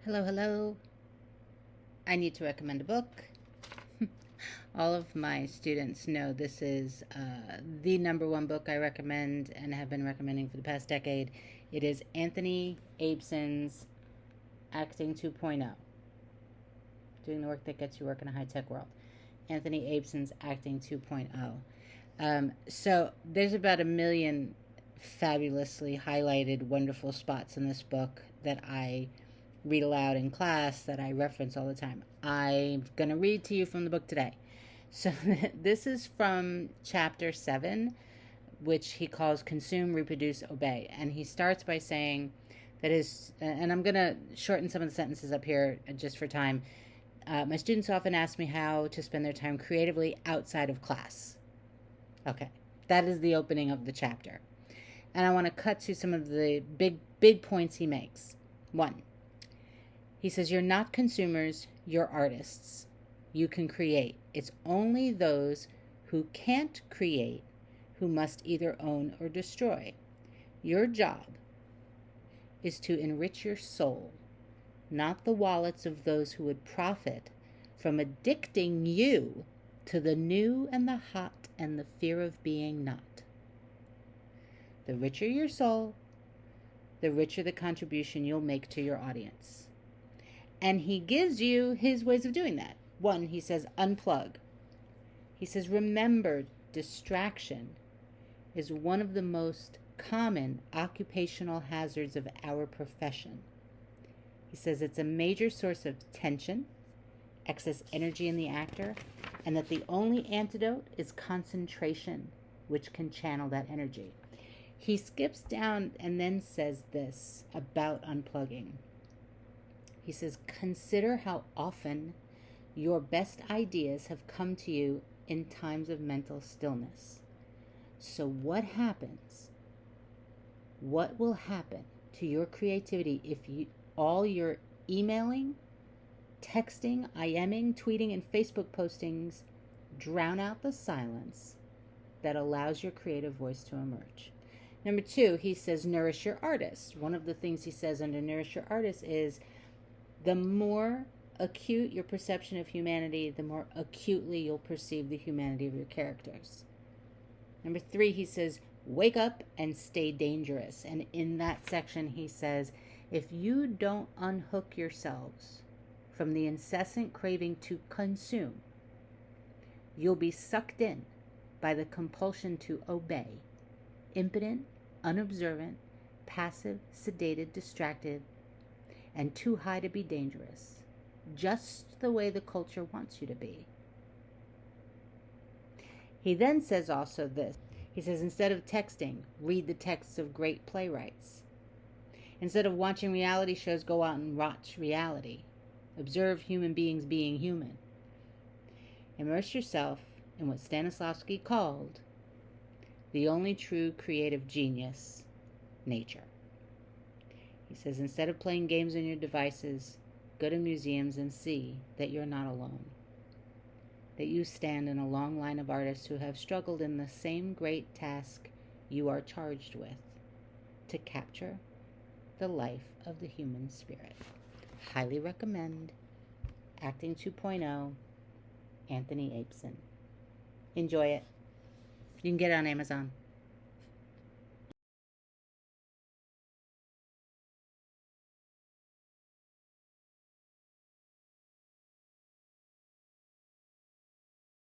Hello, hello. I need to recommend a book. All of my students know this is the number one book I recommend and have been recommending for the past decade. It is Anthony Abeson's Acting 2.0. Doing the work that gets you work in a high-tech world. Anthony Abeson's Acting 2.0. So there's about 1 million fabulously highlighted wonderful spots in this book that I read aloud in class, that I reference all the time. I'm going to read to you from the book today. So this is from chapter 7, which he calls Consume, Reproduce, Obey. And he starts by saying that and I'm going to shorten some of the sentences up here just for time. My students often ask me how to spend their time creatively outside of class. Okay, that is the opening of the chapter. And I want to cut to some of the big points he makes. 1, he says, you're not consumers, you're artists. You can create. It's only those who can't create who must either own or destroy. Your job is to enrich your soul, not the wallets of those who would profit from addicting you to the new and the hot and the fear of being not. The richer your soul, the richer the contribution you'll make to your audience. And he gives you his ways of doing that. 1, he says, unplug. He says, remember, distraction is one of the most common occupational hazards of our profession. He says it's a major source of tension, excess energy in the actor, and that the only antidote is concentration, which can channel that energy. He skips down and then says this about unplugging. He says, consider how often your best ideas have come to you in times of mental stillness. So what happens? What will happen to your creativity if all your emailing, texting, IMing, tweeting, and Facebook postings drown out the silence that allows your creative voice to emerge? Number 2, he says, nourish your artist. One of the things he says under nourish your artist is, the more acute your perception of humanity, the more acutely you'll perceive the humanity of your characters. Number 3, he says, wake up and stay dangerous. And in that section, he says, if you don't unhook yourselves from the incessant craving to consume, you'll be sucked in by the compulsion to obey, impotent, unobservant, passive, sedated, distracted, and too high to be dangerous, just the way the culture wants you to be. He then says also this. He says, instead of texting, read the texts of great playwrights. Instead of watching reality shows, go out and watch reality. Observe human beings being human. Immerse yourself in what Stanislavski called the only true creative genius, nature. He says, instead of playing games on your devices, go to museums and see that you're not alone. That you stand in a long line of artists who have struggled in the same great task you are charged with, to capture the life of the human spirit. Highly recommend Acting 2.0, Anthony Abeson. Enjoy it. You can get it on Amazon.